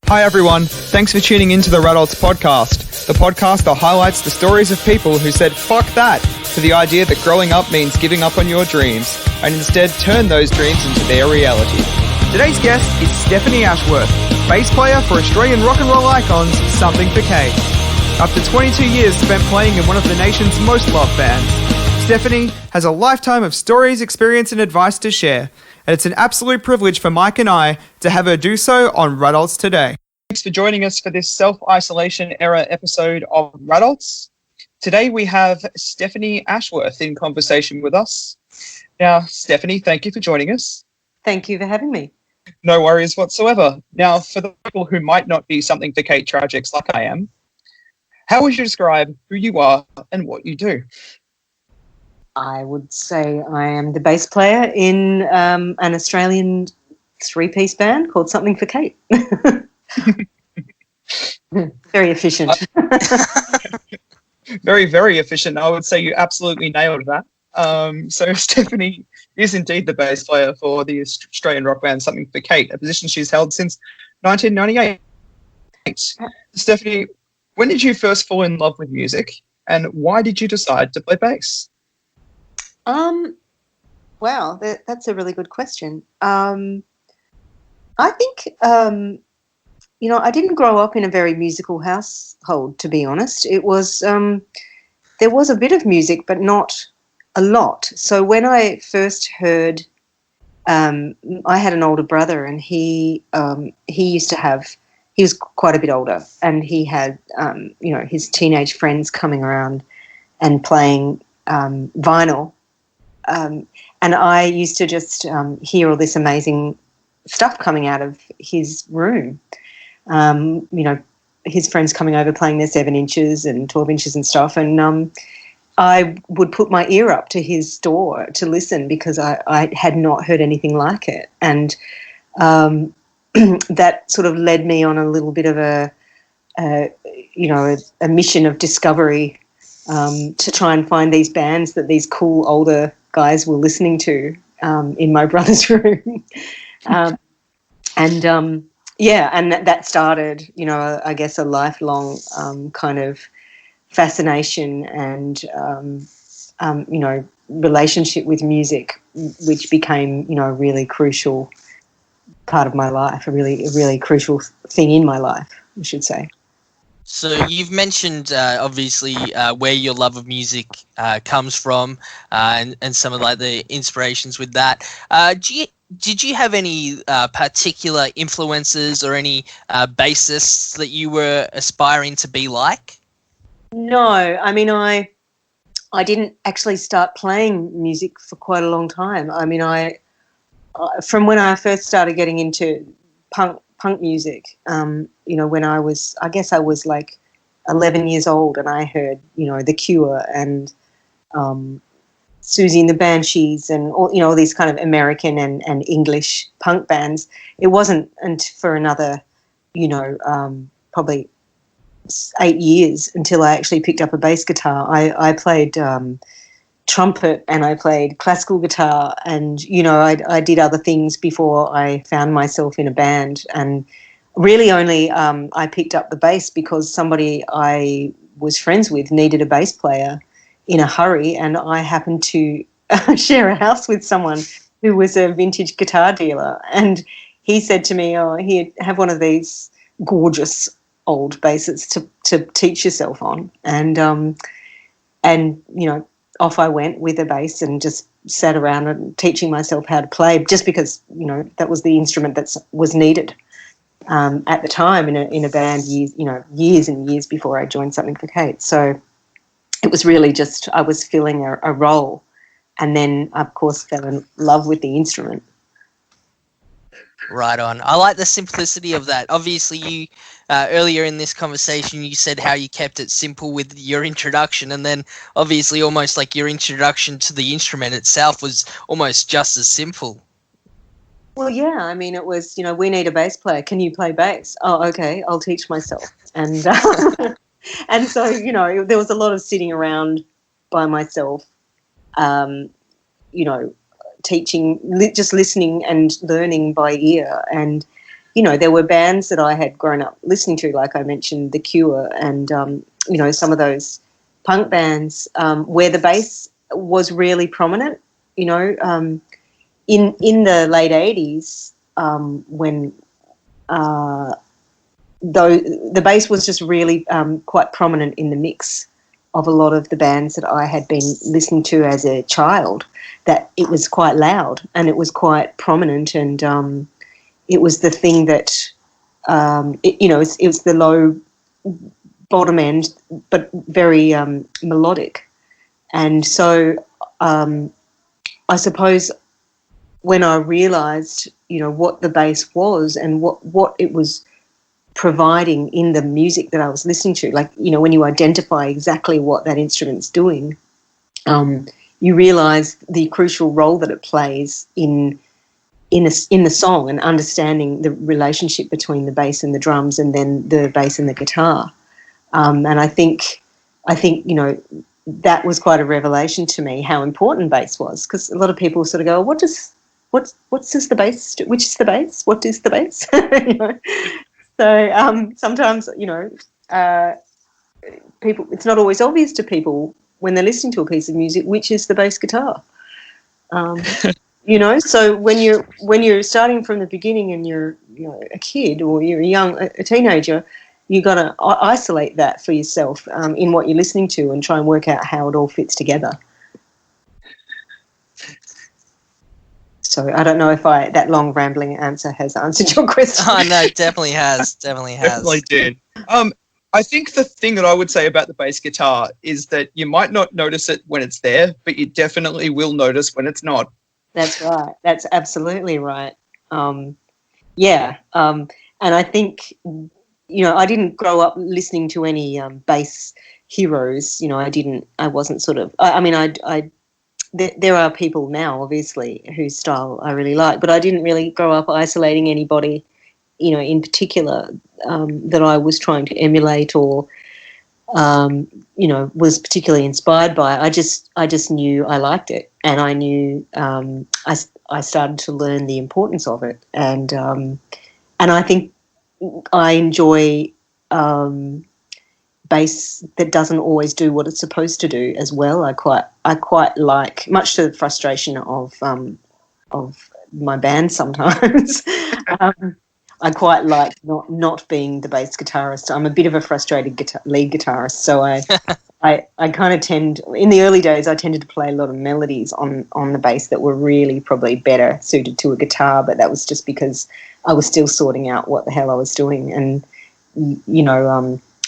Hi everyone, thanks for tuning into the Radults podcast, the podcast that highlights the stories of people who said fuck that to the idea that growing up means giving up on your dreams and instead turn those dreams into their reality. Today's guest is Stephanie Ashworth, bass player for Australian rock and roll icons Something for Kate. After 22 years spent playing in one of the nation's most loved bands, Stephanie has a lifetime of stories, experience and advice to share, and it's an absolute privilege for Mike and I to have her do so on Radults today. Thanks for joining us for this self-isolation era episode of Radults. Today we have Stephanie Ashworth in conversation with us. Now, Stephanie, thank you for joining us. Thank you for having me. No worries whatsoever. Now, for the people who might not be Something for Kate tragics like I am, how would you describe who you are and what you do? I would say I am the bass player in an Australian three-piece band called Something for Kate. Very efficient. Very, very efficient. I would say you absolutely nailed that. So Stephanie is indeed the bass player for the Australian rock band Something for Kate, a position she's held since 1998. Stephanie, when did you first fall in love with music and why did you decide to play bass? Wow, that's a really good question. I think, I didn't grow up in a very musical household, to be honest. It was, there was a bit of music, but not a lot. So when I first heard, I had an older brother and he was quite a bit older and he had, his teenage friends coming around and playing vinyl. And I used to just hear all this amazing stuff coming out of his room. His friends coming over playing their 7 inches and 12 inches and stuff. And I would put my ear up to his door to listen because I had not heard anything like it. And that sort of led me on a little bit of a mission of discovery to try and find these bands that these cool older guys were listening to in my brother's room. And that started, I guess a lifelong kind of fascination and, relationship with music, which became, a really crucial part of my life, a really crucial thing in my life, I should say. So you've mentioned, obviously, where your love of music comes from and some of the inspirations with that. Did you have any particular influences or any bassists that you were aspiring to be like? No, I mean, I didn't actually start playing music for quite a long time. I mean, from when I first started getting into punk music, when I was like 11 years old and I heard, The Cure and Susie and the Banshees and all these kind of American and English punk bands. It wasn't for another, probably 8 years until I actually picked up a bass guitar. I played trumpet and I played classical guitar and, I did other things before I found myself in a band. And really only I picked up the bass because somebody I was friends with needed a bass player in a hurry, and I happened to share a house with someone who was a vintage guitar dealer, and he said to me, here, have one of these gorgeous old basses to teach yourself on. And off I went with a bass and just sat around and teaching myself how to play just because, that was the instrument that was needed at the time in a band years and years before I joined Something for Kate. So it was really just I was filling a role and then, of course, fell in love with the instrument. Right on. I like the simplicity of that. Obviously, you earlier in this conversation, you said how you kept it simple with your introduction, and then obviously almost like your introduction to the instrument itself was almost just as simple. Well, yeah. I mean, it was, we need a bass player. Can you play bass? Oh, okay. I'll teach myself. And and so, there was a lot of sitting around by myself, teaching, just listening and learning by ear. And there were bands that I had grown up listening to, like I mentioned, The Cure and, some of those punk bands where the bass was really prominent, in the late 80s when though the bass was just really quite prominent in the mix of a lot of the bands that I had been listening to as a child, that it was quite loud and it was quite prominent, and it was the thing that, it was the low bottom end but very melodic. And so I suppose when I realised, what the bass was and what it was providing in the music that I was listening to, like, when you identify exactly what that instrument's doing, you realise the crucial role that it plays in the song, and understanding the relationship between the bass and the drums, and then the bass and the guitar. And I think that was quite a revelation to me, how important bass was, because a lot of people sort of go, what's this the bass? Which is the bass? What is the bass? So sometimes, people, it's not always obvious to people when they're listening to a piece of music which is the bass guitar. So when you're starting from the beginning and you're a kid, or you're a teenager, you got to isolate that for yourself in what you're listening to, and try and work out how it all fits together. So I don't know if that long rambling answer has answered your question. Oh, no, it definitely has. Definitely has. Definitely did. I think the thing that I would say about the bass guitar is that you might not notice it when it's there, but you definitely will notice when it's not. That's right. That's absolutely right. And I think, I didn't grow up listening to any bass heroes. I wasn't sort of, there are people now, obviously, whose style I really like, but I didn't really grow up isolating anybody, in particular, that I was trying to emulate or, was particularly inspired by. I just knew I liked it, and I knew I started to learn the importance of it, and I think I enjoy bass that doesn't always do what it's supposed to do as well. I quite like, much to the frustration of my band sometimes. I quite like not being the bass guitarist. I'm a bit of a frustrated lead guitarist, so I kind of tend, in the early days, I tended to play a lot of melodies on the bass that were really probably better suited to a guitar, but that was just because I was still sorting out what the hell I was doing. And,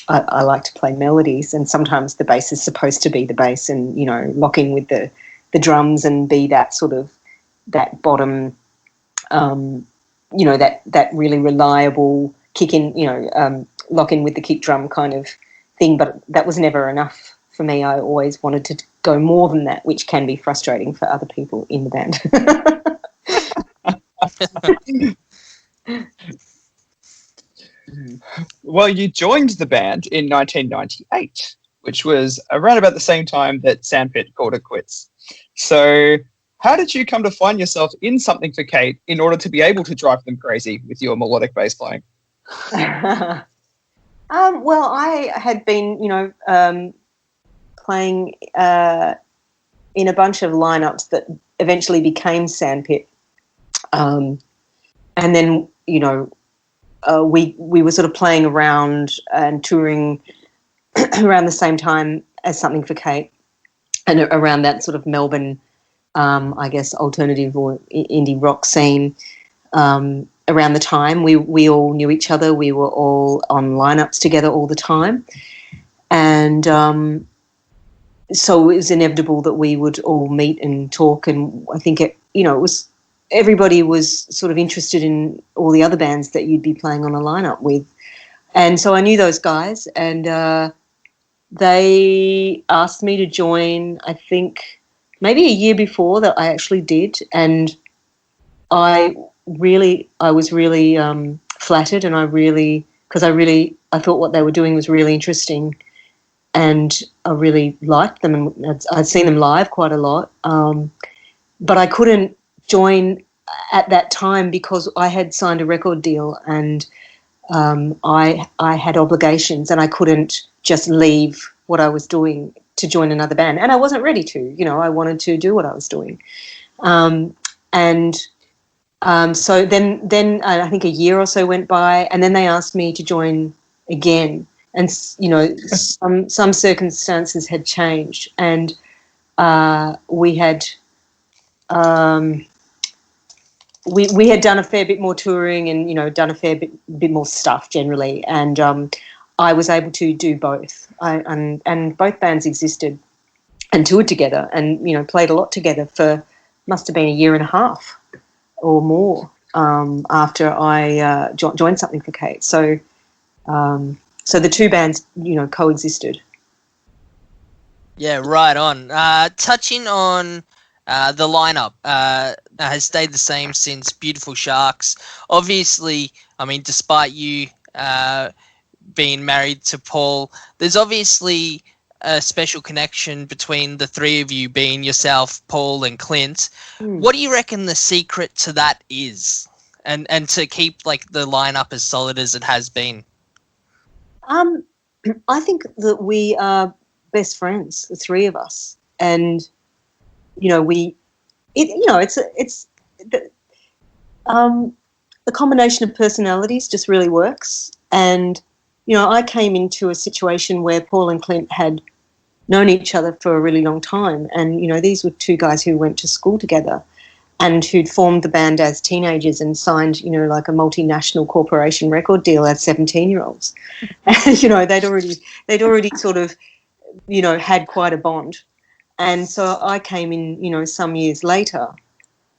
I like to play melodies, and sometimes the bass is supposed to be the bass and, lock in with the drums and be that sort of, that bottom, that really reliable kick in, lock in with the kick drum kind of thing. But that was never enough for me. I always wanted to go more than that, which can be frustrating for other people in the band. Well, you joined the band in 1998, which was around about the same time that Sandpit called it quits. So how did you come to find yourself in Something for Kate in order to be able to drive them crazy with your melodic bass playing? Well, I had been, playing in a bunch of lineups that eventually became Sandpit. And then, we were sort of playing around and touring around the same time as Something for Kate, and around that sort of Melbourne, I guess, alternative or indie rock scene. Around the time we all knew each other, we were all on lineups together all the time, and so it was inevitable that we would all meet and talk. And I think it was, everybody was sort of interested in all the other bands that you'd be playing on a lineup with. And so I knew those guys, and they asked me to join, I think, maybe a year before that I actually did. And I was really flattered, and I thought what they were doing was really interesting, and I really liked them, and I'd seen them live quite a lot. But I couldn't join at that time, because I had signed a record deal and I had obligations and I couldn't just leave what I was doing to join another band, and I wasn't ready to. I wanted to do what I was doing, so then I think a year or so went by, and then they asked me to join again, and some circumstances had changed, and we had we had done a fair bit more touring and done a fair bit more stuff generally, and I was able to do both. And both bands existed and toured together, and played a lot together for must have been a year and a half or more after I joined Something for Kate. So the two bands coexisted. Yeah, right on. Touching on the lineup has stayed the same since Beautiful Sharks. Obviously, I mean, despite you being married to Paul, there's obviously a special connection between the three of you, being yourself, Paul, and Clint. What do you reckon the secret to that is, and to keep like the lineup as solid as it has been? I think that we are best friends, the three of us, and the combination of personalities just really works. And I came into a situation where Paul and Clint had known each other for a really long time, and these were two guys who went to school together and who'd formed the band as teenagers and signed like a multinational corporation record deal as 17-year-olds. And they'd already sort of had quite a bond. And so I came in some years later,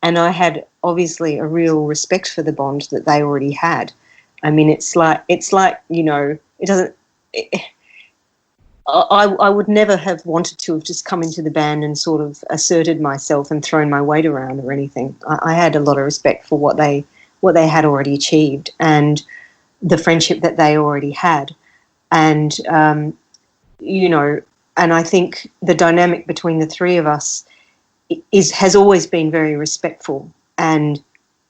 and I had obviously a real respect for the bond that they already had. I mean, it's like it doesn't. I would never have wanted to have just come into the band and sort of asserted myself and thrown my weight around or anything. I had a lot of respect for what they had already achieved and the friendship that they already had, and and I think the dynamic between the three of us has always been very respectful, and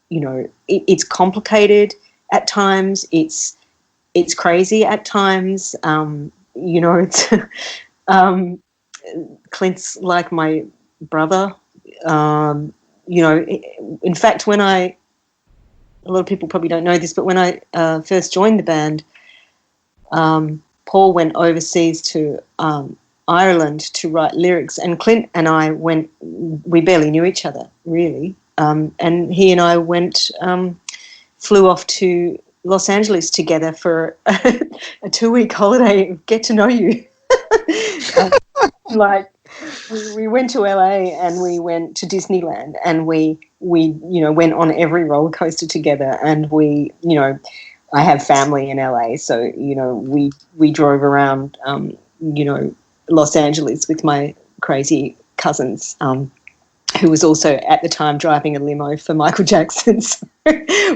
it's complicated at times. It's crazy at times. It's Clint's like my brother. In fact, a lot of people probably don't know this, but when I first joined the band, Paul went overseas to Ireland to write lyrics, and Clint and I we barely knew each other really, and he and I flew off to Los Angeles together for a 2-week holiday, get to know you. We went to LA and we went to Disneyland, and we went on every roller coaster together, and I have family in LA, so we drove around Los Angeles with my crazy cousins, who was also at the time driving a limo for Michael Jackson. So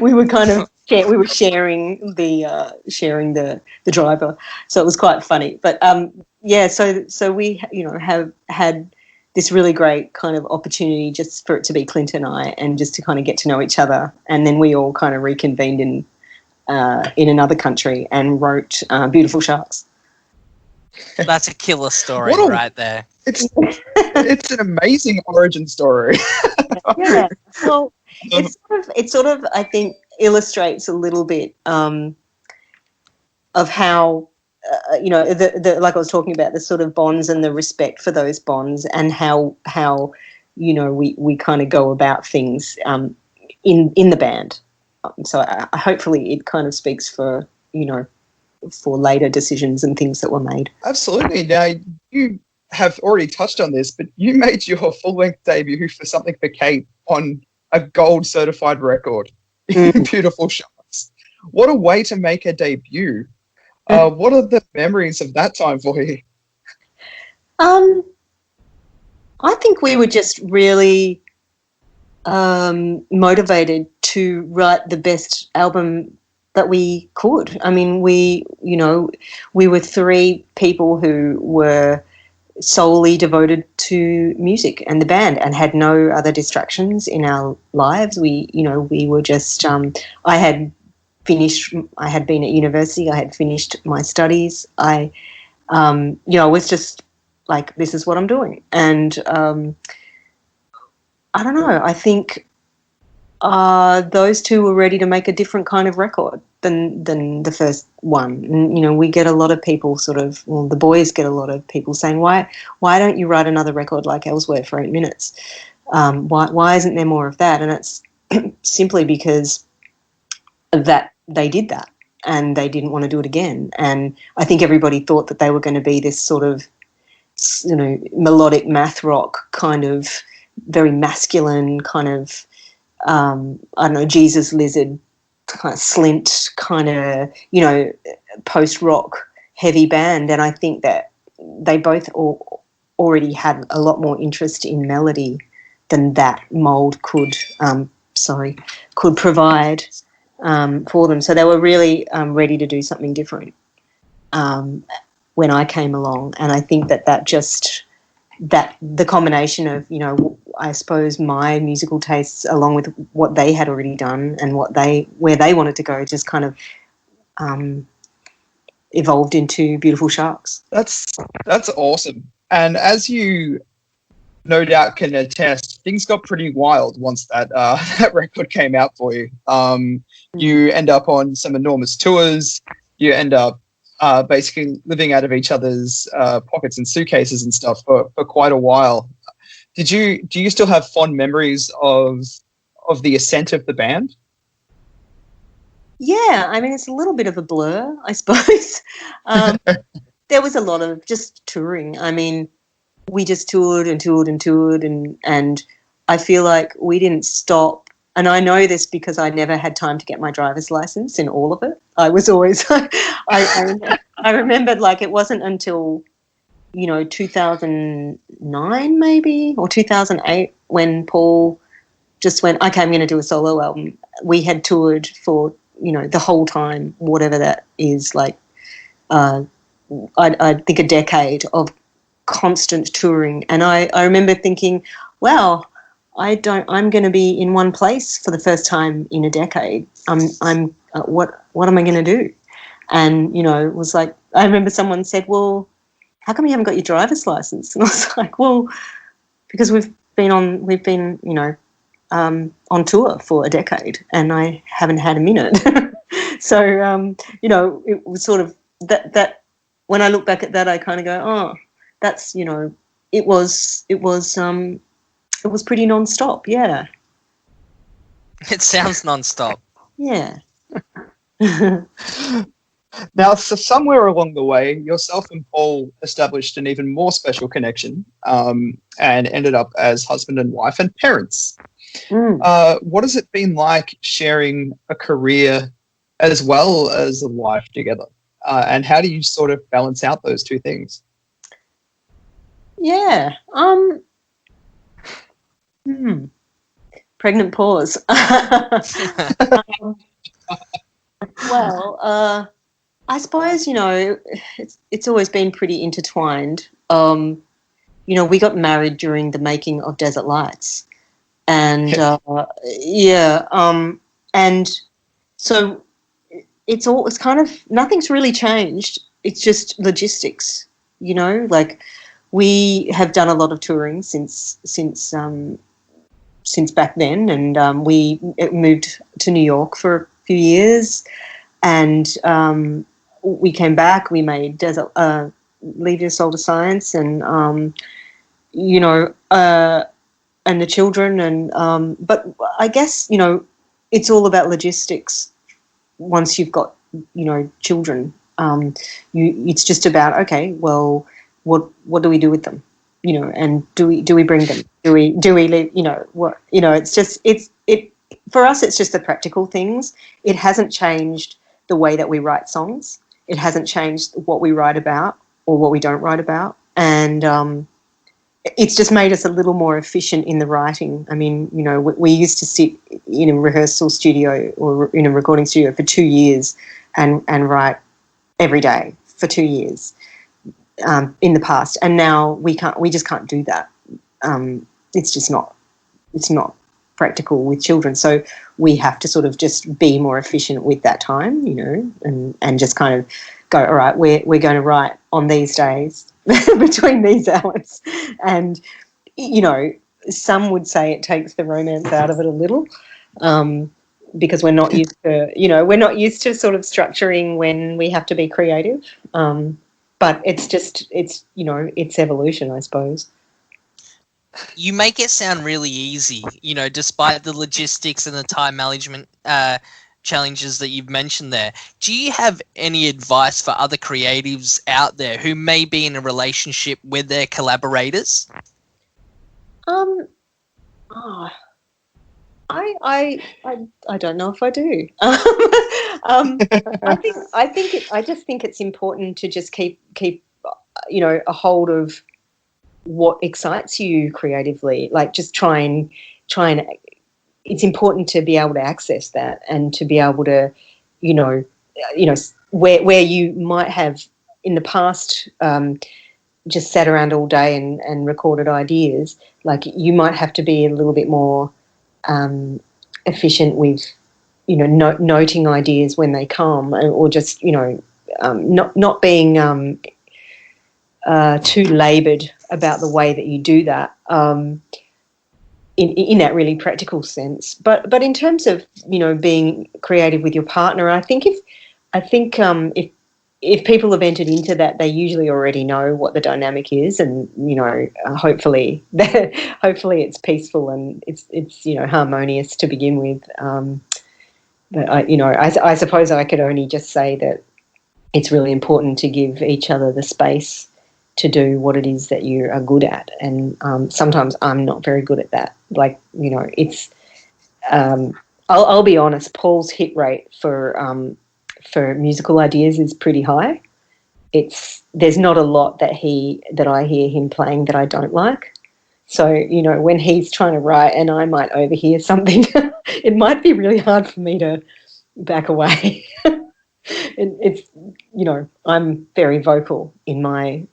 we were kind of sharing the driver, so it was quite funny. But so we have had this really great kind of opportunity just for it to be Clint and I, and just to kind of get to know each other, and then we all kind of reconvened in another country and wrote Beautiful Sharks. That's a killer story right there. It's an amazing origin story. Yeah. Well, it sort of I think illustrates a little bit of how the like I was talking about, the sort of bonds and the respect for those bonds, and how we kind of go about things in the band. So hopefully it kind of speaks for later decisions and things that were made. Absolutely. Now, you have already touched on this, but you made your full-length debut for Something for Kate on a gold certified record. Beautiful Sharks. What a way to make a debut. What are the memories of that time for you? I think we were just really motivated to write the best album that we could. I mean, we were three people who were solely devoted to music and the band, and had no other distractions in our lives. We were just, I had been at university, I had finished my studies. I was just like, this is what I'm doing. And I don't know, I think those two were ready to make a different kind of record than the first one. And, we get a lot of people the boys get a lot of people saying, why don't you write another record like Elsewhere for 8 minutes? Why isn't there more of that? And it's simply because that they did that and they didn't want to do it again. And I think everybody thought that they were going to be this sort of, melodic math rock kind of very masculine kind of, Jesus Lizard kind of Slint kind of, post-rock heavy band. And I think that they both already had a lot more interest in melody than that mould could provide for them. So they were really ready to do something different when I came along. And I think that the combination of, I suppose my musical tastes along with what they had already done and where they wanted to go just kind of evolved into Beautiful Sharks. That's awesome. And as you no doubt can attest, things got pretty wild once that that record came out for you. You end up on some enormous tours. You end up basically living out of each other's pockets and suitcases and stuff for quite a while. Do you still have fond memories of the ascent of the band? Yeah, I mean, it's a little bit of a blur, I suppose. There was a lot of just touring. I mean, we just toured and toured and toured, and I feel like we didn't stop. And I know this because I never had time to get my driver's license in all of it. I was always, I remembered, like, it wasn't until, 2009 maybe, or 2008 when Paul just went, okay, I'm going to do a solo album. We had toured for, the whole time, whatever that is, like, I think a decade of constant touring. And I remember thinking, wow, I'm going to be in one place for the first time in a decade. What am I going to do? And, it was like, I remember someone said, well, how come you haven't got your driver's license? And I was like, well, because we've been on tour for a decade and I haven't had a minute. So, it was sort of that when I look back at that, I kind of go, oh, that's, it was pretty non-stop. Yeah. It sounds non-stop. Yeah. Now, so somewhere along the way, yourself and Paul established an even more special connection and ended up as husband and wife and parents. What has it been like sharing a career as well as a life together? And how do you sort of balance out those two things? Yeah. Pregnant pause. Well, I suppose, it's always been pretty intertwined. We got married during the making of Desert Lights. And, and so it's kind of, nothing's really changed. It's just logistics, like we have done a lot of touring since back then. And we moved to New York for a few years. And we came back, we made Leave Your Soul to Science and, and the children. And but I guess, it's all about logistics once you've got, children. It's just about, okay, well, what do we do with them? And do we bring them? Do we leave, it's just, for us, it's just the practical things. It hasn't changed the way that we write songs. It hasn't changed what we write about or what we don't write about. And it's just made us a little more efficient in the writing. I mean, we used to sit in a rehearsal studio or in a recording studio for 2 years and write every day for 2 years. in the past, and now we just can't do that. It's not practical with children, so we have to sort of just be more efficient with that time, and just kind of go, all right, we're going to write on these days between these hours. And some would say it takes the romance out of it a little, because we're not used to sort of structuring when we have to be creative. But it's evolution, I suppose. You make it sound really easy, despite the logistics and the time management challenges that you've mentioned there. Do you have any advice for other creatives out there who may be in a relationship with their collaborators? I don't know if I do. I just think it's important to just keep a hold of what excites you creatively. Like, just try and it's important to be able to access that, and to be able to, where you might have in the past just sat around all day and recorded ideas. Like, you might have to be a little bit more efficient with, noting ideas when they come, or just, not being too laboured about the way that you do that, in that really practical sense. But in terms of, being creative with your partner, I think if people have entered into that, they usually already know what the dynamic is, and hopefully it's peaceful and it's harmonious to begin with. But I suppose I could only just say that it's really important to give each other the space to do what it is that you are good at, and sometimes I'm not very good at that. Like, it's I'll be honest, Paul's hit rate for musical ideas is pretty high. There's not a lot that I hear him playing that I don't like. So, when he's trying to write and I might overhear something, it might be really hard for me to back away. It's I'm very vocal in my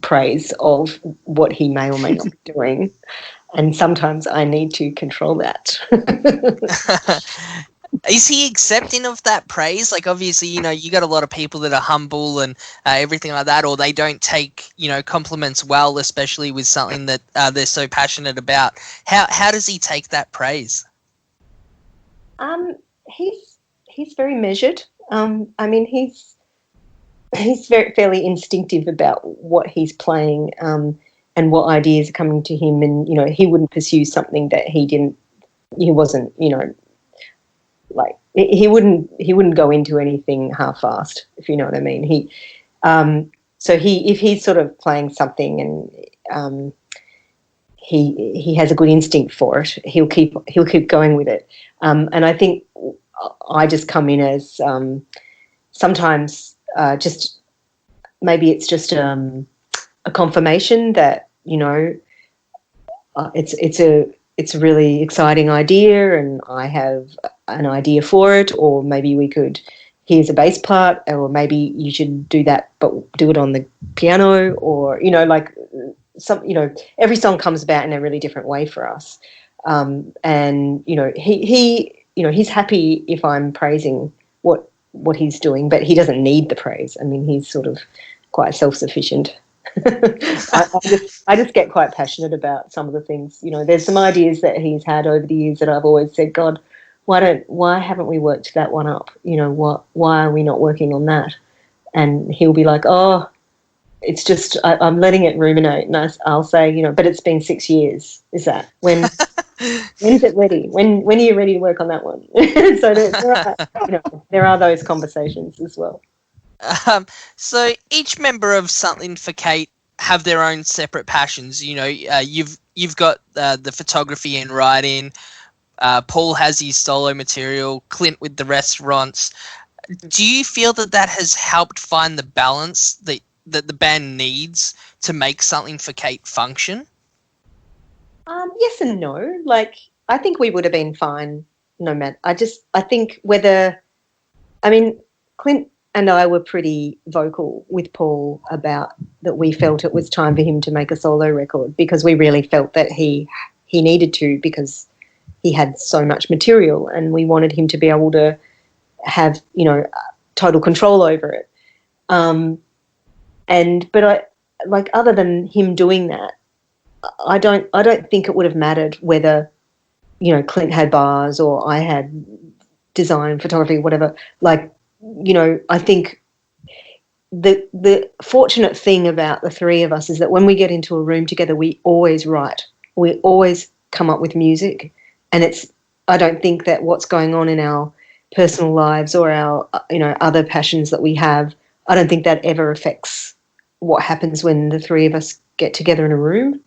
praise of what he may or may not be doing, and sometimes I need to control that. Is he accepting of that praise? Like, obviously, you got a lot of people that are humble and everything like that, or they don't take, compliments well, especially with something that they're so passionate about. How does he take that praise? He's very measured. He's fairly instinctive about what he's playing, and what ideas are coming to him, and he wouldn't pursue something that he wasn't, like, he wouldn't go into anything half-assed, if you know what I mean. So if he's sort of playing something and he has a good instinct for it, he'll keep going with it. And I think I just come in as sometimes just maybe it's just a confirmation that it's a really exciting idea and I have an idea for it, or maybe here's a bass part, or maybe you should do that but do it on the piano, or every song comes about in a really different way for us. And he's happy if I'm praising what he's doing, but he doesn't need the praise. I mean, he's sort of quite self-sufficient. I just get quite passionate about some of the things. There's some ideas that he's had over the years that I've always said, God, why haven't we worked that one up? Why are we not working on that? And he'll be like, oh, it's just I'm letting it ruminate. And I'll say, but it's been 6 years. Is that when's it ready? When are you ready to work on that one? So there are those conversations as well. So each member of Something for Kate have their own separate passions. You've got the photography and writing. Paul has his solo material. Clint with the restaurants. Do you feel that has helped find the balance that the band needs to make Something for Kate function? Yes and no. Like, I think we would have been fine no matter. I think Clint and I were pretty vocal with Paul about that we felt it was time for him to make a solo record, because we really felt that he needed to, because he had so much material and we wanted him to be able to have, you know, total control over it. But I, like, other than him doing that, I don't think it would have mattered whether, you know, Clint had bars or I had design, photography, whatever. Like, you know, I think the fortunate thing about the three of us is that when we get into a room together, we always write. We always come up with music. And I don't think that what's going on in our personal lives or our, you know, other passions that we have, I don't think that ever affects what happens when the three of us get together in a room.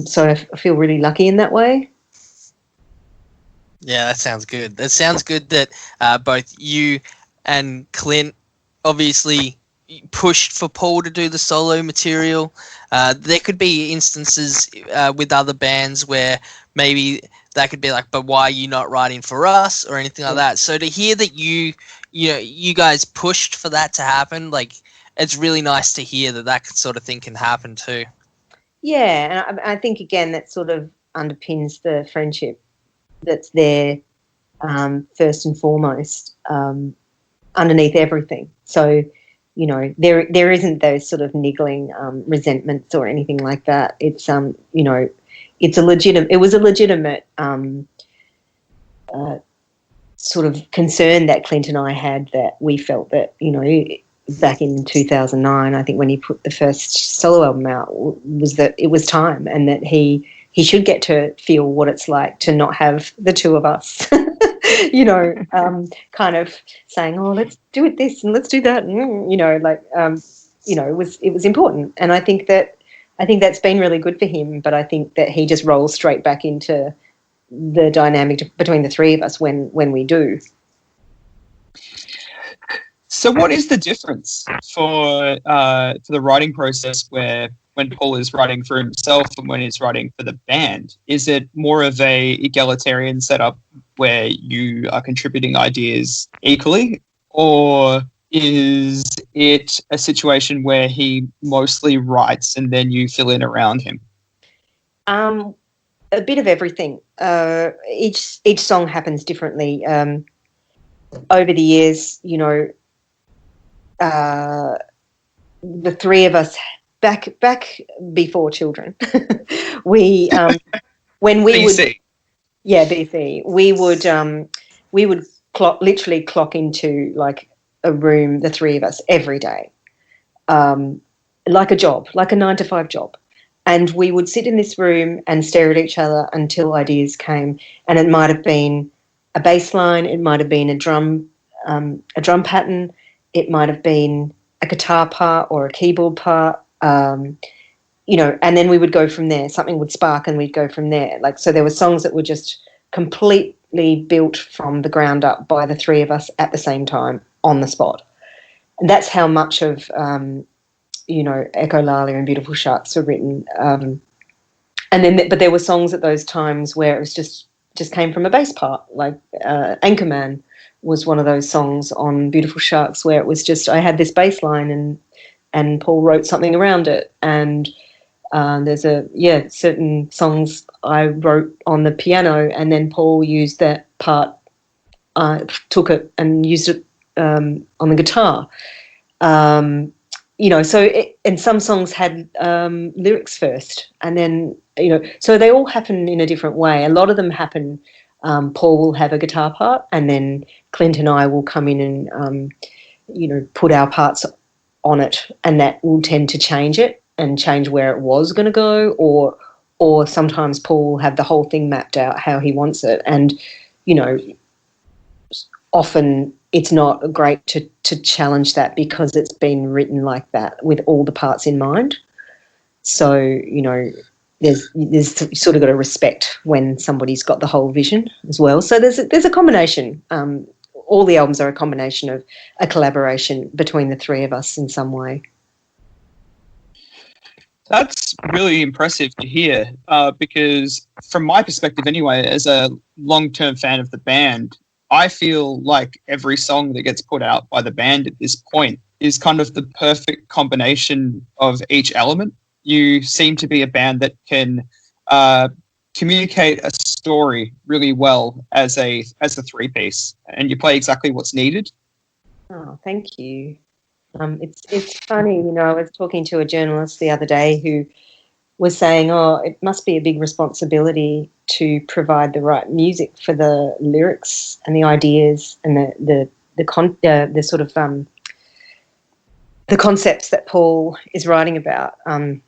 So I feel really lucky in that way. Yeah, that sounds good. That sounds good that both you and Clint obviously pushed for Paul to do the solo material. There could be instances with other bands where maybe that could be like, but why are you not writing for us or anything like that? So to hear that you guys pushed for that to happen, like, it's really nice to hear that sort of thing can happen too. Yeah, and I think, again, that sort of underpins the friendship that's there, first and foremost, underneath everything. So, you know, there isn't those sort of niggling resentments or anything like that. It's you know, it was a legitimate sort of concern that Clint and I had, that we felt that, you know, back in 2009, I think, when he put the first solo album out, was that it was time, and that he should get to feel what it's like to not have the two of us, you know, kind of saying, oh, let's do it this and let's do that, and, you know, like, you know, it was important. And I think that's been really good for him, but I think that he just rolls straight back into the dynamic between the three of us when we do. So what is the difference for the writing process when Paul is writing for himself and when he's writing for the band? Is it more of a egalitarian setup where you are contributing ideas equally, or is it a situation where he mostly writes and then you fill in around him? A bit of everything. Each song happens differently. Over the years, you know, the three of us, back before children, we when we BC. would, yeah, BC, we would literally clock into like a room, the three of us, every day, like a job, like a 9-to-5 job. And we would sit in this room and stare at each other until ideas came. And it might have been a bass line, it might have been a drum pattern, it might have been a guitar part or a keyboard part, you know, and then we would go from there. Something would spark and we'd go from there. Like, so there were songs that were just completely built from the ground up by the three of us at the same time on the spot. And that's how much of, you know, Echolalia and Beautiful Sharks were written. But there were songs at those times where it was just came from a bass part, like Anchorman was one of those songs on Beautiful Sharks where it was just, I had this bass line and Paul wrote something around it. And there's certain songs I wrote on the piano and then Paul used that part, took it and used it on the guitar. You know, and some songs had lyrics first and then, you know, so they all happen in a different way. A lot of them happen, Paul will have a guitar part and then Clint and I will come in and, you know, put our parts on it, and that will tend to change it and change where it was going to go, or sometimes Paul will have the whole thing mapped out how he wants it. And, you know, often it's not great to challenge that because it's been written like that with all the parts in mind. So, you know, there's sort of got to respect when somebody's got the whole vision as well. So there's a combination. All the albums are a combination of a collaboration between the three of us in some way. That's really impressive to hear, because from my perspective anyway, as a long-term fan of the band, I feel like every song that gets put out by the band at this point is kind of the perfect combination of each element. You seem to be a band that can communicate a story really well as a three-piece, and you play exactly what's needed. Oh, thank you. It's funny, you know, I was talking to a journalist the other day who was saying, oh, it must be a big responsibility to provide the right music for the lyrics and the ideas and the sort of the concepts that Paul is writing about. And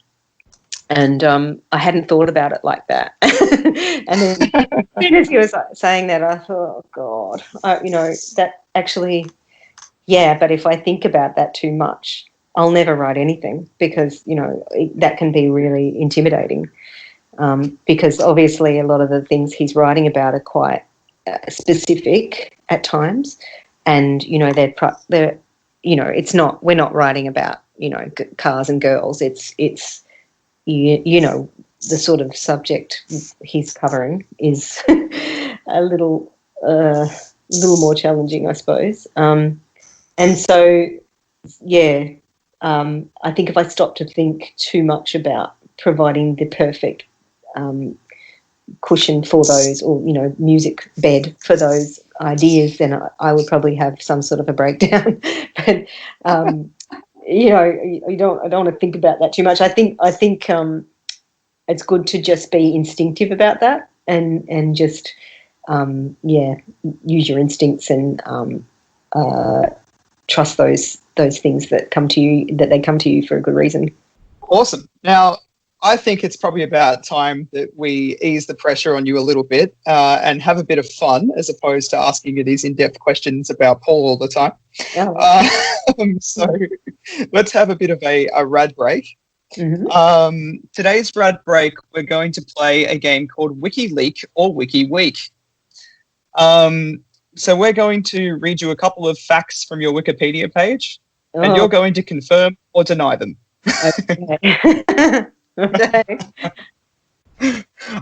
I hadn't thought about it like that. And then as soon as he was saying that, I thought, oh, God, you know, that actually, yeah, but if I think about that too much, I'll never write anything because, you know, that can be really intimidating because obviously a lot of the things he's writing about are quite specific at times and, you know, they're you know, it's not, we're not writing about, you know, cars and girls. It's you know, the sort of subject he's covering is a little more challenging, I suppose. And so, yeah, I think if I stop to think too much about providing the perfect cushion for those, or, you know, music bed for those ideas, then I would probably have some sort of a breakdown. But you know, I don't want to think about that too much. I think it's good to just be instinctive about that and just use your instincts and trust those things that come to you, that they come to you for a good reason. Awesome. Now, I think it's probably about time that we ease the pressure on you a little bit and have a bit of fun as opposed to asking you these in-depth questions about Paul all the time. So let's have a bit of a rad break. Mm-hmm. Today's rad break, we're going to play a game called Wikileak or WikiWeek. So we're going to read you a couple of facts from your Wikipedia page, and you're going to confirm or deny them. Okay. Okay.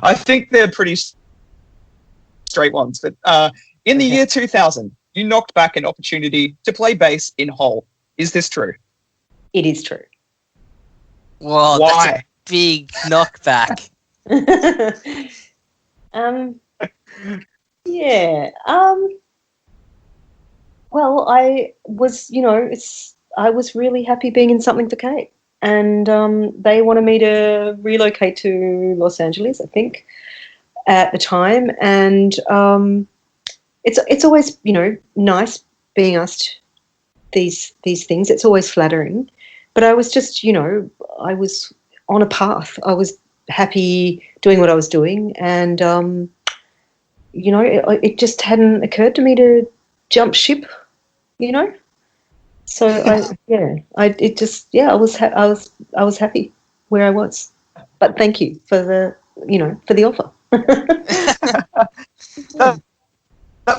I think they're pretty straight ones, but in the year 2000, you knocked back an opportunity to play bass in Hull. Is this true? It is true. Well, why? That's a big knockback. Yeah. Well, I was, you know, I was really happy being in Something for Kate. And they wanted me to relocate to Los Angeles, I think, at the time. And it's always, you know, nice being asked these things. It's always flattering. But I was just, you know, I was on a path. I was happy doing what I was doing. And, you know, it just hadn't occurred to me to jump ship, you know. So I was happy where I was, but thank you for the offer. That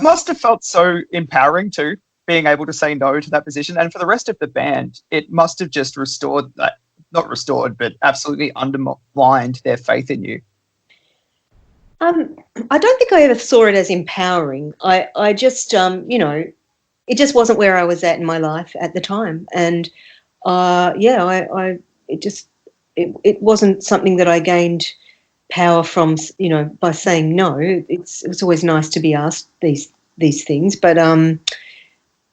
must have felt so empowering too, being able to say no to that position, and for the rest of the band, it must have just not restored, but absolutely undermined their faith in you. I don't think I ever saw it as empowering. I just you know. It just wasn't where I was at in my life at the time, and it wasn't something that I gained power from, you know, by saying no. It was always nice to be asked these things, but and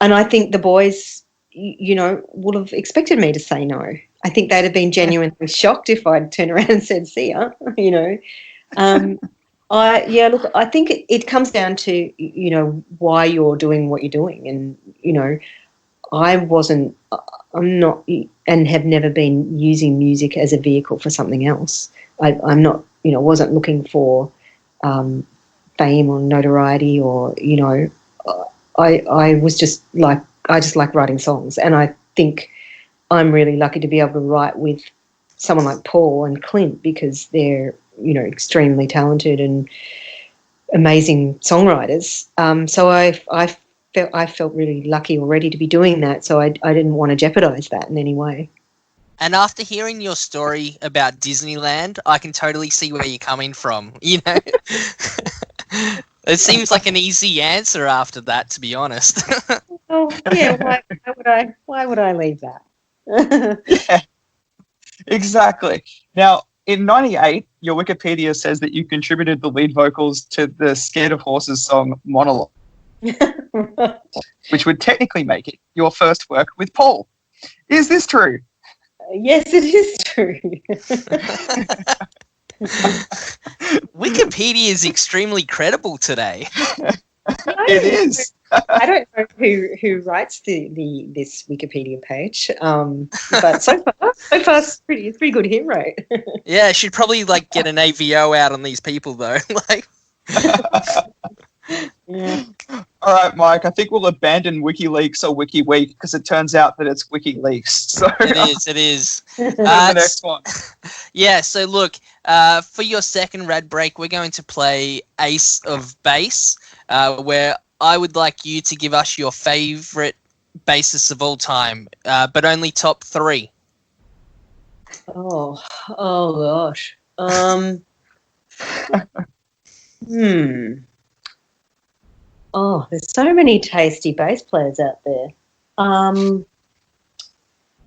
I think the boys, you know, would have expected me to say no. I think they'd have been genuinely shocked if I'd turned around and said, "See ya," you know. Look, I think it comes down to, you know, why you're doing what you're doing. And, you know, I'm not and have never been using music as a vehicle for something else. I'm not, you know, wasn't looking for fame or notoriety or, you know, I was just like, I just like writing songs. And I think I'm really lucky to be able to write with someone like Paul and Clint because they're, you know, extremely talented and amazing songwriters. So I felt really lucky already to be doing that. So I didn't want to jeopardize that in any way. And after hearing your story about Disneyland, I can totally see where you're coming from. You know, it seems like an easy answer after that, to be honest. Oh, yeah. Why would I leave that? Yeah, exactly. Now, in '98, your Wikipedia says that you contributed the lead vocals to the Scared of Horses song Monologue, which would technically make it your first work with Paul. Is this true? Yes, it is true. Wikipedia is extremely credible today. It is. I don't know who writes this Wikipedia page, but so far it's pretty good hit rate. Yeah, should probably like get an AVO out on these people though. Like, Yeah. All right, Mike, I think we'll abandon WikiLeaks or WikiWeek because it turns out that it's WikiLeaks. So it is. the next one. Yeah, so look, for your second rad break, we're going to play Ace of Base, where I would like you to give us your favourite bassists of all time, but only top 3. Oh gosh. Oh, there's so many tasty bass players out there.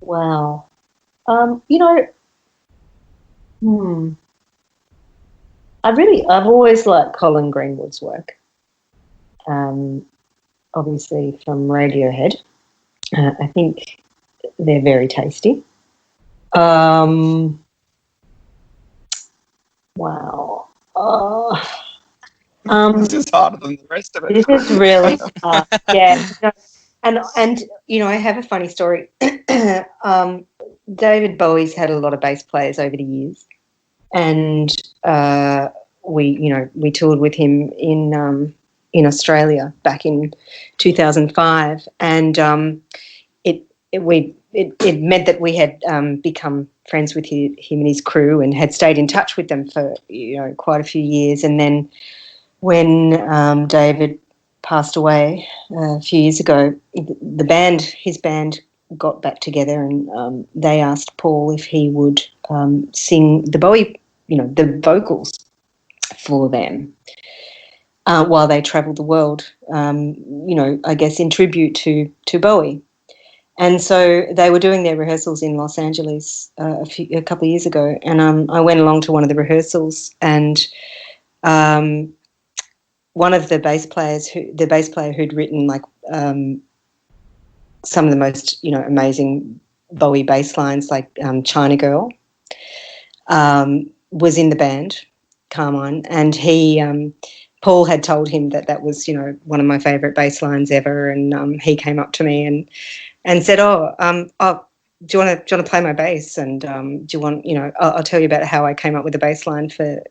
Wow. I've always liked Colin Greenwood's work. Obviously from Radiohead. I think they're very tasty. Wow. This is harder than the rest of it. This is really hard. Yeah. And I have a funny story. David Bowie's had a lot of bass players over the years, and we toured with him in Australia back in 2005, and it meant that we had become friends with him and his crew and had stayed in touch with them for quite a few years, and then when David passed away a few years ago, his band got back together, and they asked Paul if he would sing the Bowie, the vocals for them while they travelled the world. I guess in tribute to Bowie. And so they were doing their rehearsals in Los Angeles a couple of years ago, and I went along to one of the rehearsals, and one of the bass player who'd written like some of the most amazing Bowie bass lines, like China Girl, was in the band, Carmine, and Paul had told him that was one of my favourite bass lines ever, and he came up to me and said, do you want to play my bass, and do you want I'll tell you about how I came up with the bass line for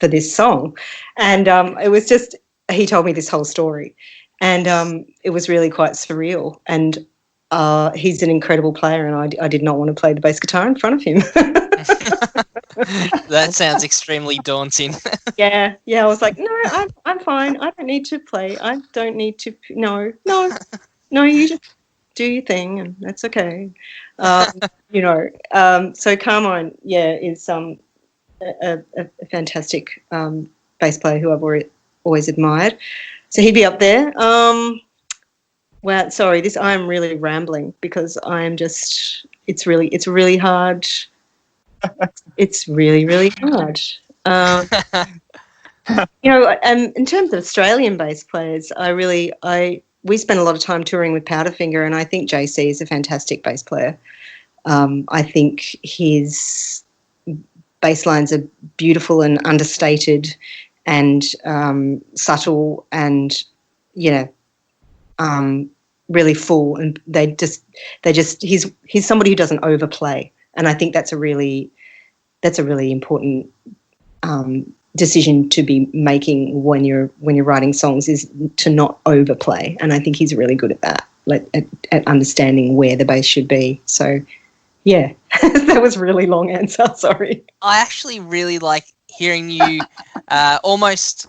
this song. And it was just, he told me this whole story, and it was really quite surreal. And he's an incredible player, and I did not want to play the bass guitar in front of him. That sounds extremely daunting. Yeah, I was like, no, I'm fine. I don't need to play. I don't need to. No, you just do your thing, and that's okay. So Carmine, is a fantastic bass player who I've always admired. So he'd be up there. Well, sorry, I am really rambling because I'm just. It's really hard. It's really, really hard. In terms of Australian bass players, we spent a lot of time touring with Powderfinger, and I think JC is a fantastic bass player. I think his bass lines are beautiful and understated and subtle and really full, and he's somebody who doesn't overplay, and I think that's a really important decision to be making when you're writing songs, is to not overplay, and I think he's really good at that, at understanding where the bass should be. So yeah, that was a really long answer, sorry. I actually really like hearing you almost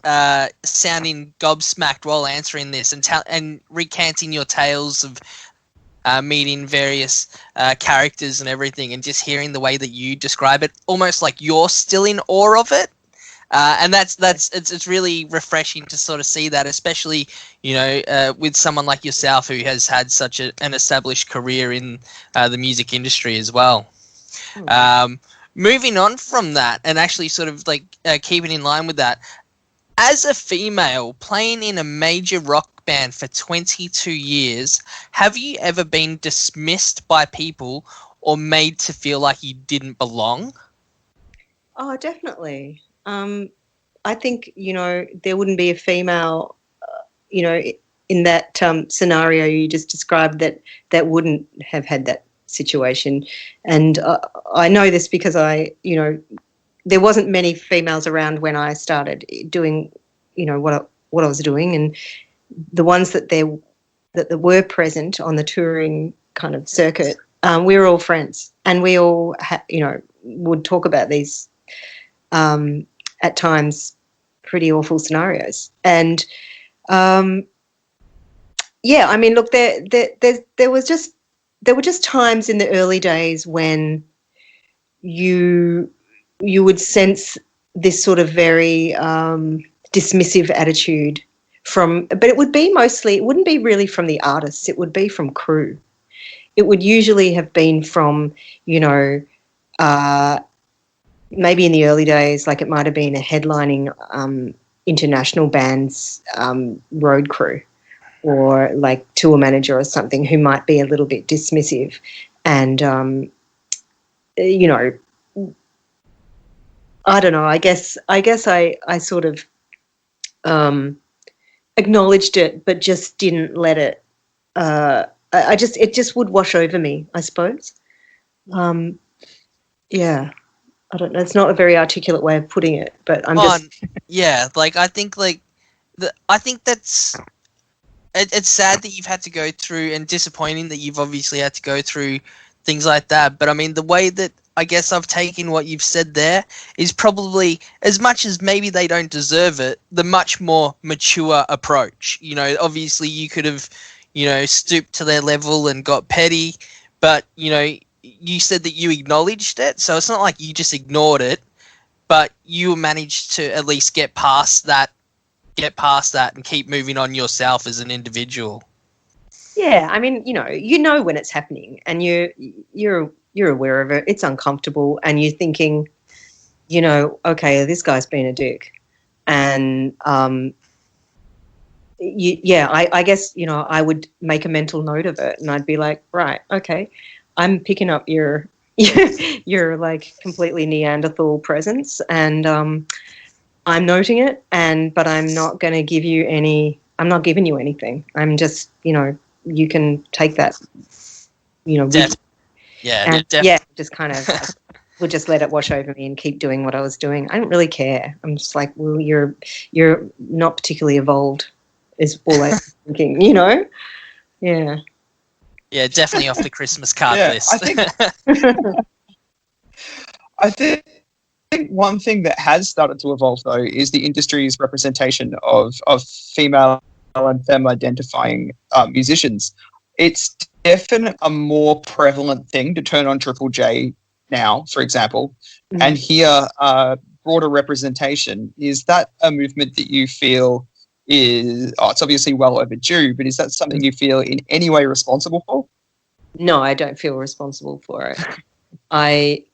sounding gobsmacked while answering this and recanting your tales of meeting various characters and everything, and just hearing the way that you describe it, almost like you're still in awe of it. And it's really refreshing to sort of see that, especially with someone like yourself who has had such an established career in the music industry as well. Moving on from that, and actually sort of like keeping in line with that, as a female playing in a major rock band for 22 years, have you ever been dismissed by people or made to feel like you didn't belong? Oh, definitely. I think, there wouldn't be a female, in that scenario you just described that wouldn't have had that situation. And I know this because there wasn't many females around when I started doing, what I was doing, and the ones that were present on the touring kind of circuit, we were all friends, and we all would talk about these at times pretty awful scenarios. And look, there were just times in the early days when you would sense this sort of very dismissive attitude but it wouldn't be really from the artists, it would be from crew. It would usually have been from, maybe in the early days, like it might have been a headlining international band's road crew, or like tour manager or something, who might be a little bit dismissive. And, I don't know, I guess I sort of acknowledged it, but just didn't let it, it just would wash over me, I suppose. Yeah. I don't know. It's not a very articulate way of putting it, but yeah. Like I think that's it's sad that you've had to go through, and disappointing that you've obviously had to go through things like that. But I mean, the way that I guess I've taken what you've said there is probably, as much as maybe they don't deserve it, the much more mature approach. Obviously you could have, stooped to their level and got petty, but you said that you acknowledged it, so it's not like you just ignored it, but you managed to at least get past that and keep moving on yourself as an individual. Yeah, I mean, when it's happening, and you're aware of it. It's uncomfortable, and you're thinking, okay, this guy's been a dick, and I guess I would make a mental note of it, and I'd be like, right, okay, I'm picking up your like completely Neanderthal presence, and I'm noting it, but I'm not going to give you I'm not giving you anything. I'm just, you can take that, just kind of would just let it wash over me and keep doing what I was doing. I don't really care. I'm just like, well, you're not particularly evolved, is all I'm thinking, Yeah. Yeah, definitely off the Christmas card list. I think one thing that has started to evolve, though, is the industry's representation of female and femme-identifying musicians. It's definitely a more prevalent thing to turn on Triple J now, for example, and hear broader representation. Is that a movement that you feel it's obviously well overdue, but is that something you feel in any way responsible for? No, I don't feel responsible for it. I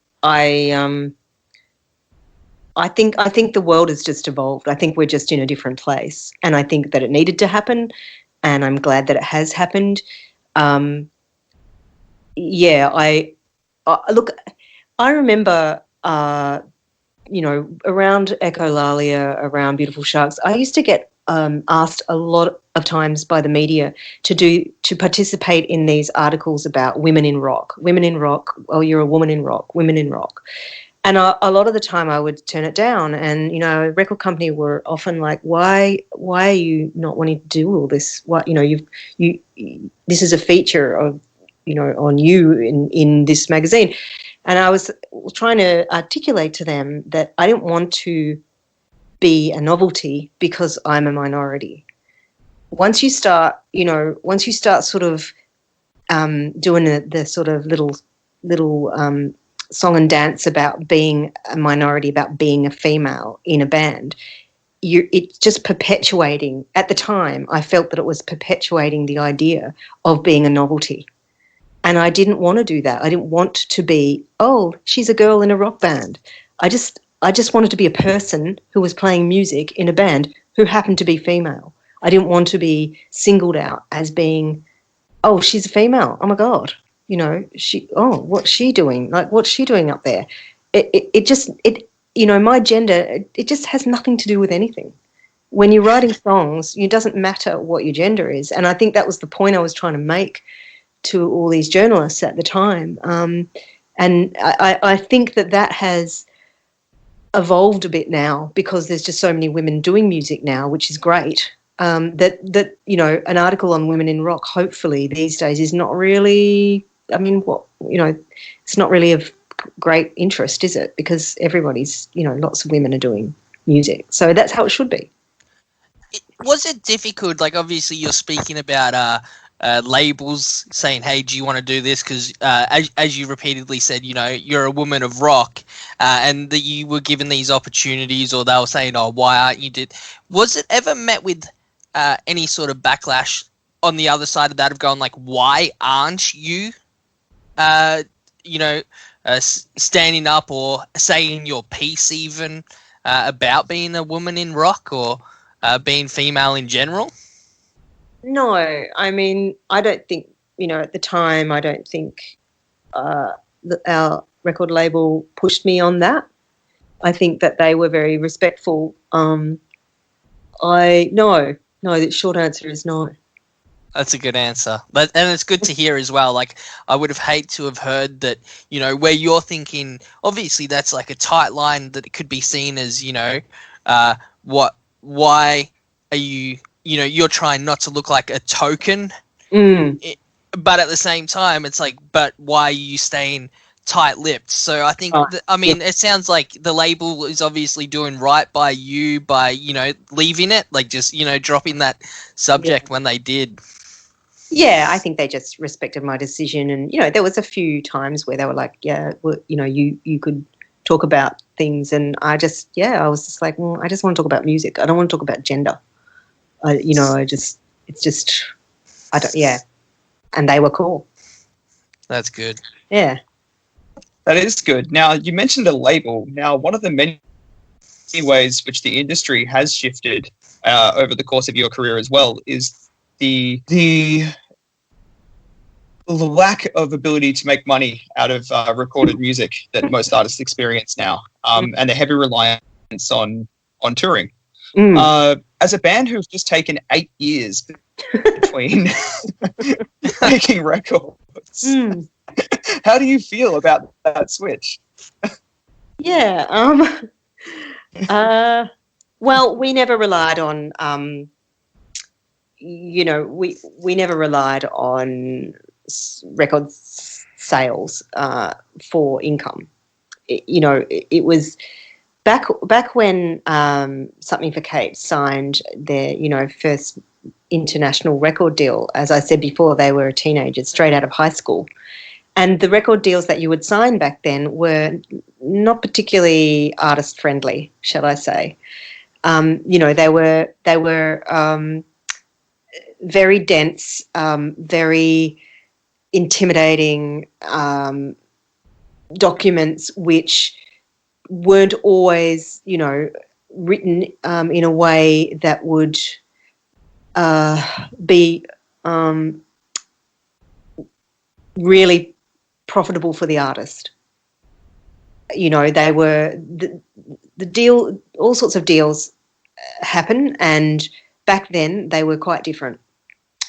think the world has just evolved. I think we're just in a different place, and I think that it needed to happen, and I'm glad that it has happened. Look, I remember, around Echolalia, around Beautiful Sharks, I used to get asked a lot of times by the media to participate in these articles about women in rock. Oh, you're a woman in rock. Women in rock. And a lot of the time I would turn it down, and record company were often like, why are you not wanting to do all this? What this is a feature of on you in this magazine. And I was trying to articulate to them that I didn't want to be a novelty because I'm a minority. Once you start sort of doing the sort of little song and dance about being a minority, about being a female in a band, it's just perpetuating. At the time, I felt that it was perpetuating the idea of being a novelty. And I didn't want to do that. I didn't want to be, oh, she's a girl in a rock band. I just wanted to be a person who was playing music in a band who happened to be female. I didn't want to be singled out as being, oh, she's a female. Oh my God. You know, what's she doing? Like, what's she doing up there? My gender, it just has nothing to do with anything. When you're writing songs, it doesn't matter what your gender is. And I think that was the point I was trying to make to all these journalists at the time. And I think that has evolved a bit now because there's just so many women doing music now, which is great. That an article on women in rock, hopefully these days, is not really, it's not really of great interest, is it? Because everybody's, lots of women are doing music. So that's how it should be. Was it difficult? Like, obviously you're speaking about labels saying, hey, do you want to do this? Because as you repeatedly said, you're a woman of rock, and that you were given these opportunities, or they were saying, oh, why aren't you was it ever met with any sort of backlash on the other side of that, of going like, why aren't you standing up or saying your piece even about being a woman in rock, or being female in general? No, I mean, I don't think, at the time, I don't think our record label pushed me on that. I think that they were very respectful. No, the short answer is no. That's a good answer. And it's good to hear as well. Like, I would have hated to have heard that, where you're thinking, obviously that's like a tight line that it could be seen as, why are you, you're trying not to look like a token, but at the same time, it's like, but why are you staying tight-lipped? So I think, it sounds like the label is obviously doing right by you by, leaving it, like just, dropping that subject when they did. Yeah, I think they just respected my decision. And, there was a few times where they were like, yeah, well, you could talk about things. And I was just like, well, I just want to talk about music. I don't want to talk about gender. And they were cool. That's good. Yeah. That is good. Now, you mentioned a label. Now, one of the many ways which the industry has shifted over the course of your career as well is the lack of ability to make money out of recorded music that most artists experience now, and the heavy reliance on touring. As a band who've just taken 8 years between making records, how do you feel about that switch? Yeah. Well, we never relied on, we never relied on record sales for income. It was back when Something for Kate signed their, first international record deal. As I said before, they were teenagers straight out of high school. And the record deals that you would sign back then were not particularly artist friendly, shall I say. They were very dense, very intimidating documents, which weren't always, written in a way that would be really profitable for the artist. They were the deal. All sorts of deals happen, and back then they were quite different.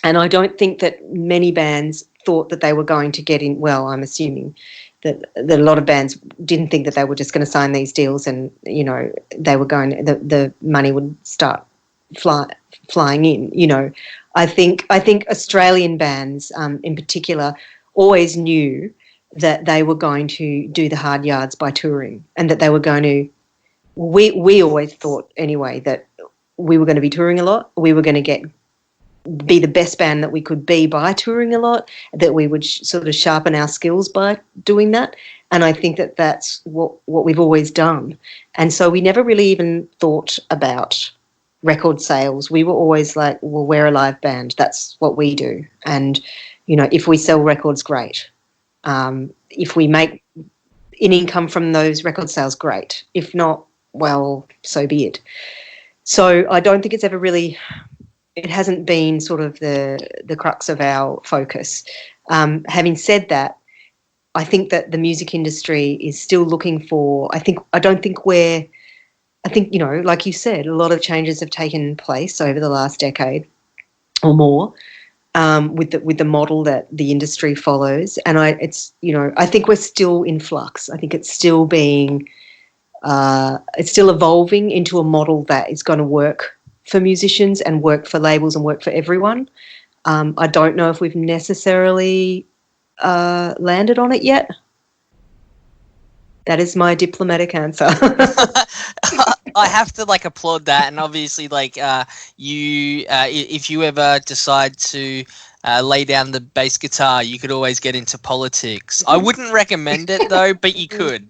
And I don't think that many bands thought that they were going to get in. Well, I'm assuming that a lot of bands didn't think that they were just going to sign these deals, and they were going. The money would start flying in. I think Australian bands, in particular, always knew that they were going to do the hard yards by touring, and that they were going to. We always thought anyway that we were going to be touring a lot. We were going to get be the best band that we could be by touring a lot, that we would sort of sharpen our skills by doing that. And I think that that's what we've always done. And so we never really even thought about record sales. We were always like, well, we're a live band. That's what we do. And, you know, if we sell records, great. If we make an income from those record sales, great. If not, well, so be it. So I don't think it's ever really, it hasn't been sort of the crux of our focus. Having said that, I think that the music industry is still looking for, I think, you know, like you said, a lot of changes have taken place over the last decade or more with the model that the industry follows. And I think we're still in flux. I think it's still evolving into a model that is going to work for musicians and work for labels and work for everyone. I don't know if we've necessarily landed on it yet. That is my diplomatic answer. I have to applaud that, and obviously you if you ever decide to lay down the bass guitar, you could always get into politics. I wouldn't recommend it though, but you could.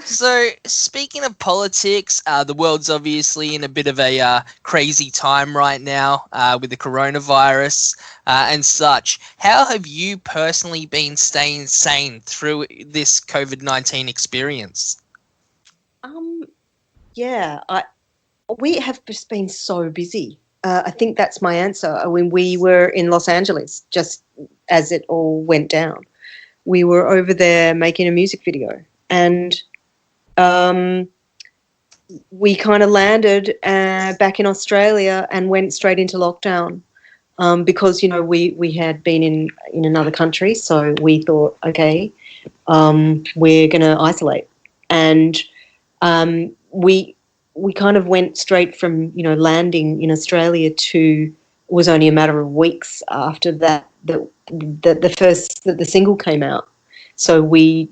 So speaking of politics, the world's obviously in a bit of a crazy time right now with the coronavirus and such. How have you personally been staying sane through this COVID-19 experience? We have just been so busy. I think that's my answer. When we were in Los Angeles, just as it all went down, we were over there making a music video, and we kind of landed back in Australia and went straight into lockdown because, you know, we had been in another country, so we thought, okay, we're going to isolate. And we kind of went straight from, you know, landing in Australia to, it was only a matter of weeks after that the single came out. So we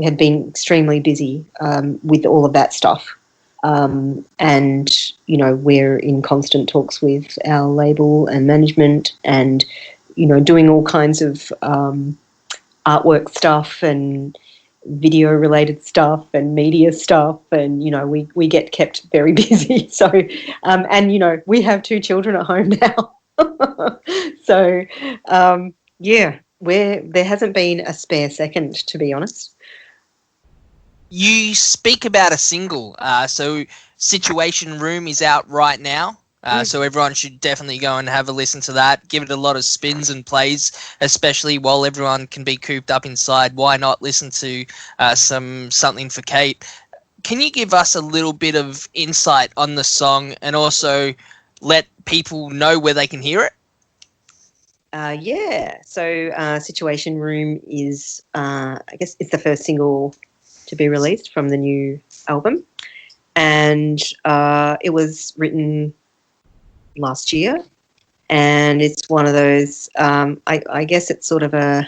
had been extremely busy with all of that stuff. And, you know, we're in constant talks with our label and management and, you know, doing all kinds of artwork stuff and video-related stuff and media stuff. And, you know, we get kept very busy. So, and, you know, we have 2 children at home now. So, there hasn't been a spare second, to be honest. You speak about a single, so Situation Room is out right now, so everyone should definitely go and have a listen to that. Give it a lot of spins and plays, especially while everyone can be cooped up inside. Why not listen to Something for Kate? Can you give us a little bit of insight on the song and also let people know where they can hear it? So Situation Room is, I guess it's the first single to be released from the new album, and it was written last year, and it's one of those, I guess it's sort of I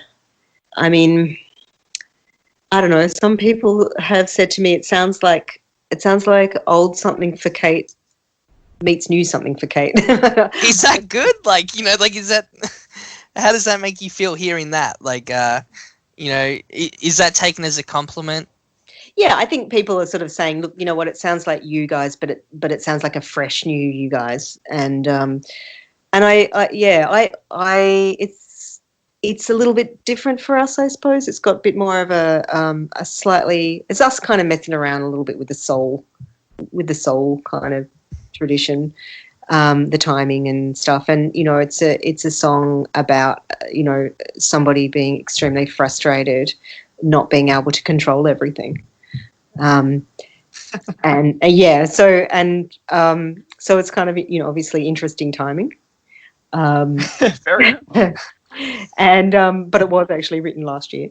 don't know, some people have said to me it sounds like old Something for Kate meets new Something for Kate. Is that good? Is that, how does that make you feel hearing that? Is that taken as a compliment? Yeah, I think people are sort of saying, look, you know what, it sounds like you guys, but it sounds like a fresh new you guys. And it's a little bit different for us, I suppose. It's got a bit more of a slightly, it's us kind of messing around a little bit with the soul kind of tradition, the timing and stuff. And, you know, it's a song about, you know, somebody being extremely frustrated, not being able to control everything. So it's kind of, you know, obviously interesting timing. Very. And but it was actually written last year.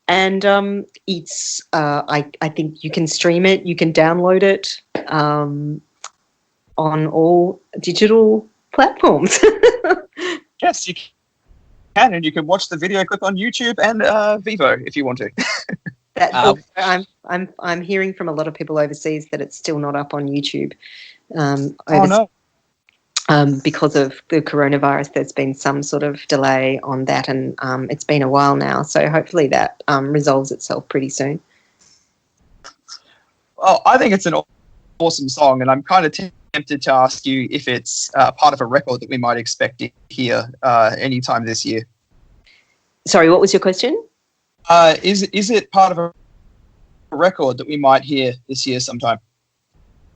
It's I think you can stream it, you can download it on all digital platforms. Yes, you can, and you can watch the video clip on YouTube and Vivo if you want to. I'm hearing from a lot of people overseas that it's still not up on YouTube. over because of the coronavirus. There's been some sort of delay on that, and it's been a while now. So hopefully that resolves itself pretty soon. Well, I think it's an awesome song, and I'm kind of tempted to ask you if it's part of a record that we might expect to hear anytime this year. Sorry, what was your question? Is it part of a record that we might hear this year sometime?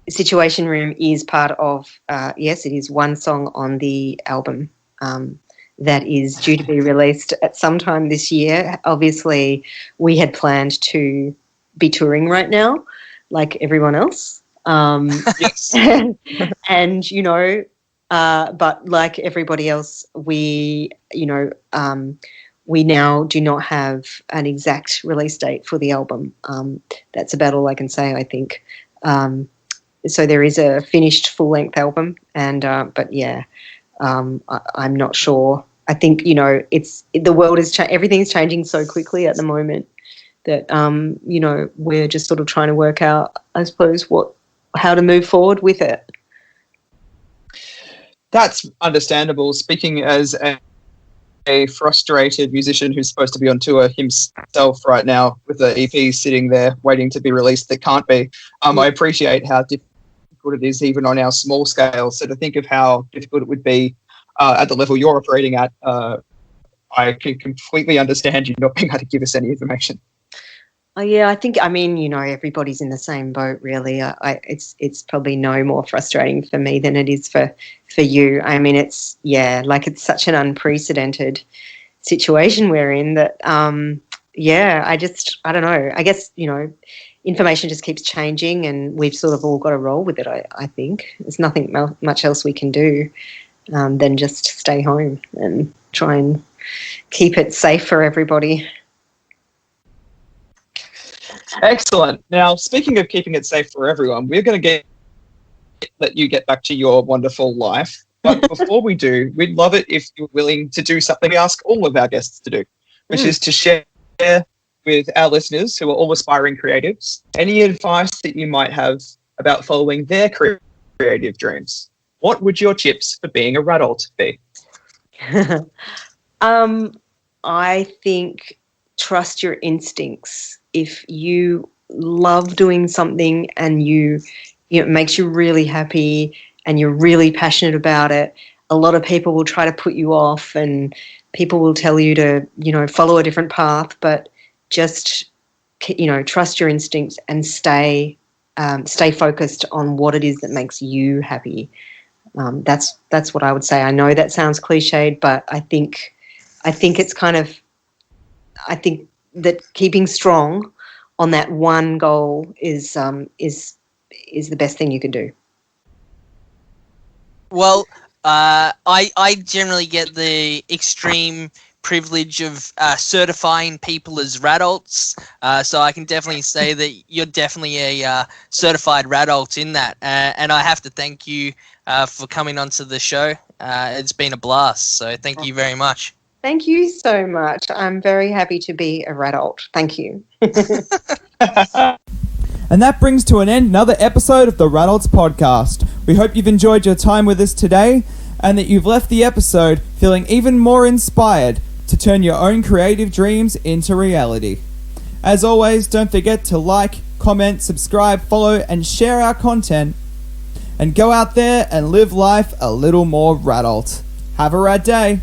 Situation Room is part of, yes, it is one song on the album that is due to be released at some time this year. Obviously, we had planned to be touring right now, like everyone else. Yes. And, you know, but like everybody else, we now do not have an exact release date for the album. That's about all I can say, I think. So there is a finished full-length album, and but yeah, I'm not sure. I think, you know, the world is everything's changing so quickly at the moment that you know, we're just sort of trying to work out, I suppose, how to move forward with it. That's understandable. Speaking as a frustrated musician who's supposed to be on tour himself right now with the EP sitting there waiting to be released that can't be, I appreciate how difficult it is even on our small scale. So to think of how difficult it would be at the level you're operating at, I can completely understand you not being able to give us any information. Yeah, I mean, you know, everybody's in the same boat, really. It's probably no more frustrating for me than it is for you. I mean, it's such an unprecedented situation we're in that, I don't know. I guess, you know, information just keeps changing, and we've sort of all got to roll with it, I think. There's nothing much else we can do than just stay home and try and keep it safe for everybody. Excellent. Now, speaking of keeping it safe for everyone, we're going to let you get back to your wonderful life. But before we do, we'd love it if you're willing to do something we ask all of our guests to do, which is to share with our listeners, who are all aspiring creatives, any advice that you might have about following their creative dreams. What would your tips for being a Radult be? I think trust your instincts. If you love doing something and it makes you really happy and you're really passionate about it, a lot of people will try to put you off, and people will tell you to, you know, follow a different path, but just, you know, trust your instincts and stay focused on what it is that makes you happy. That's what I would say. I know that sounds cliched, but I think it's kind of, I think that keeping strong on that one goal is the best thing you can do. Well, I generally get the extreme privilege of certifying people as Radults, so I can definitely say that you're definitely a certified Radult in that, and I have to thank you for coming onto the show. It's been a blast, so thank you very much. Thank you so much. I'm very happy to be a Radult. Thank you. And that brings to an end another episode of the Radults podcast. We hope you've enjoyed your time with us today, and that you've left the episode feeling even more inspired to turn your own creative dreams into reality. As always, don't forget to like, comment, subscribe, follow, and share our content. And go out there and live life a little more Radult. Have a rad day.